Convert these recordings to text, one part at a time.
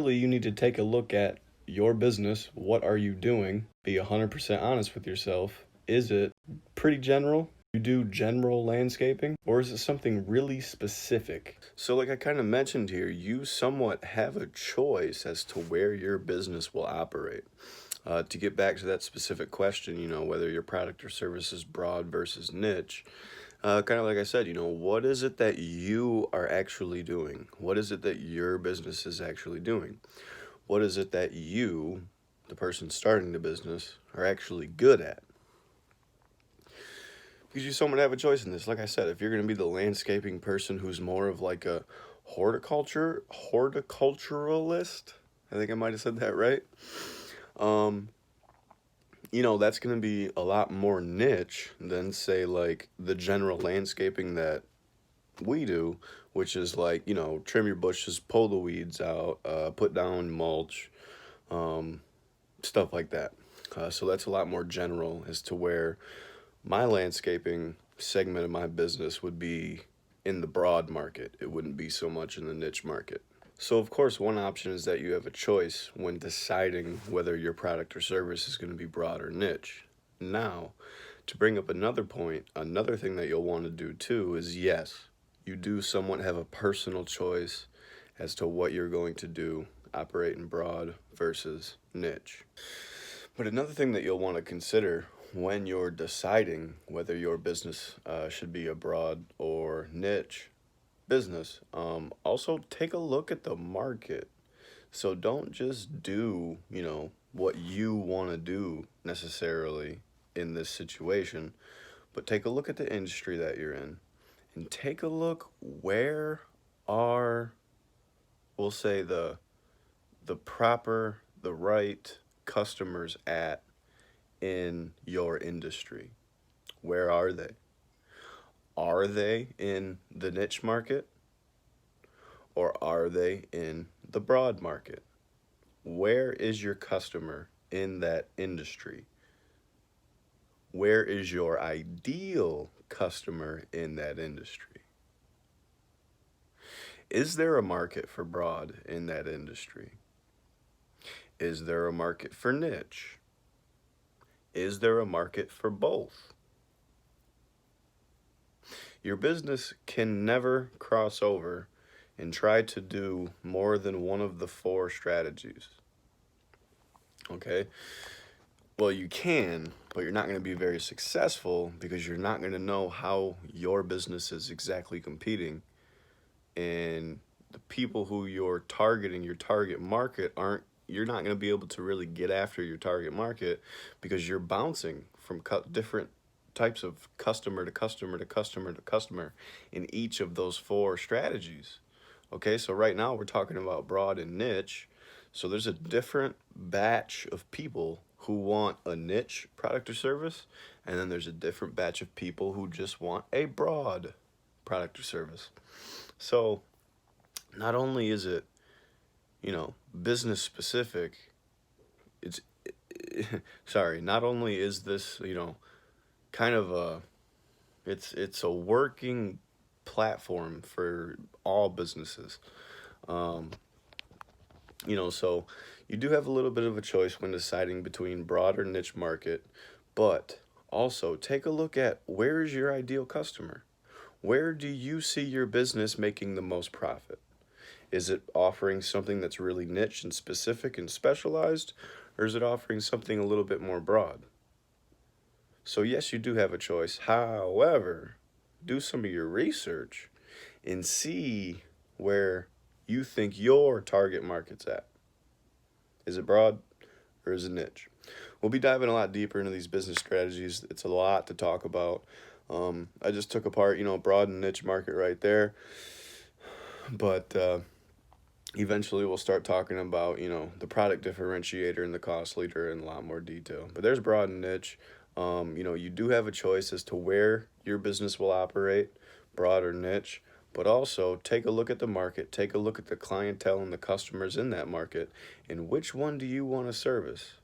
Really, you need to take a look at your business. What are you doing? Be 100% honest with yourself. Is it pretty general? You do general landscaping, or is it something really specific? So, like I kind of mentioned here, you somewhat have a choice as to where your business will operate. To get back to that specific question, whether your product or service is broad versus niche, kind of like I said, what is it that you are actually doing? What is it that your business is actually doing? What is it that you, the person starting the business, are actually good at? Because you somewhat have a choice in this. Like I said, if you're going to be the landscaping person who's more of like a horticulturalist, I think I might have said that right. Um, that's going to be a lot more niche than, say, like the general landscaping that we do, which is like, trim your bushes, pull the weeds out, put down mulch, um, stuff like that. So that's a lot more general as to where my landscaping segment of my business would be in the broad market. It wouldn't be so much in the niche market. So, of course, one option is that you have a choice when deciding whether your product or service is going to be broad or niche. Now, to bring up another point, another thing that you'll want to do too is yes, you do somewhat have a personal choice as to what you're going to do, operate in broad versus niche. But another thing that you'll want to consider when you're deciding whether your business should be a broad or niche business, also take a look at the market. So don't just do, what you want to do necessarily in this situation, but take a look at the industry that you're in and take a look where are, we'll say, the right customers at in your industry. Where are they? Are they in the niche market or are they in the broad market? Where is your customer in that industry? Where is your ideal customer in that industry? Is there a market for broad in that industry? Is there a market for niche? Is there a market for both? Your business can never cross over and try to do more than one of the four strategies. Okay? Well, you can, but you're not going to be very successful because you're not going to know how your business is exactly competing. And the people who you're targeting, your target market, you're not going to be able to really get after your target market because you're bouncing from different types of customer to customer to customer to customer in each of those four strategies. Okay, so right now we're talking about broad and niche. So there's a different batch of people who want a niche product or service, and then there's a different batch of people who just want a broad product or service. So not only is it, business specific, it's sorry, not only is this, kind of it's a working platform for all businesses. Um, so you do have a little bit of a choice when deciding between broad or niche market, but also take a look at where is your ideal customer? Where do you see your business making the most profit? Is it offering something that's really niche and specific and specialized, or is it offering something a little bit more broad? So yes, you do have a choice. However, do some of your research and see where you think your target market's at. Is it broad or is it niche? We'll be diving a lot deeper into these business strategies. It's a lot to talk about. I just took apart, broad and niche market right there. But eventually we'll start talking about, the product differentiator and the cost leader in a lot more detail. But there's broad and niche. You do have a choice as to where your business will operate, broad or niche. But also take a look at the market, take a look at the clientele and the customers in that market, and which one do you want to service?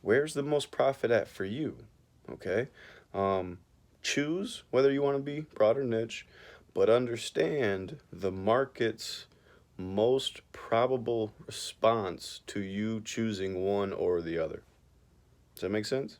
Where's the most profit at for you? Okay? Choose whether you want to be broad or niche, but understand the market's most probable response to you choosing one or the other. Does that make sense?